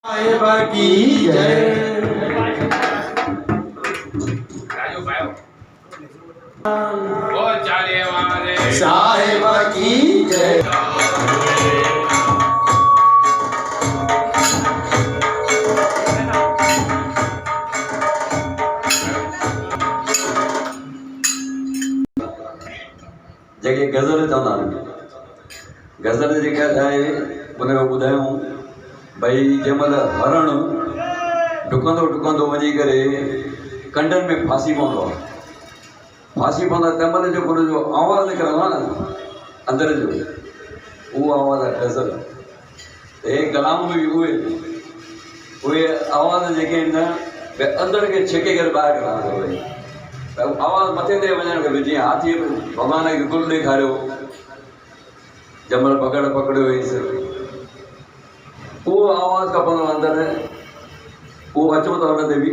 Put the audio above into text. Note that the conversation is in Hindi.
साहिब की जय। साहिब की जय। जेके गज़ल चवंदा आहिनि, गज़ल जेका आहे उन में ॿुधायूं भई जंहिंमहिल हरण डुकंदो डुकंदो वञी करे कंडनि में फासी पवंदो आहे, फासी पवंदो आहे तंहिं महिल जेको हुनजो आवाज़ु निकिरंदो आहे न अंदरि जो, उहो आवाज़ु आहे गज़ल। हे कलाम में बि उहे आवाज़ जेके आहिनि न अंदरि खे छिके करे ॿाहिरि कढंदा वरी आवाज़ मथे ते वञणु खपे। जीअं हाथी भॻवान खे गुल ॾेखारियो जंहिं महिल पकड़ियो हुईसि, उहो आवाज़ु खपंदो अंदरि, उहो अचो त हुन ते बि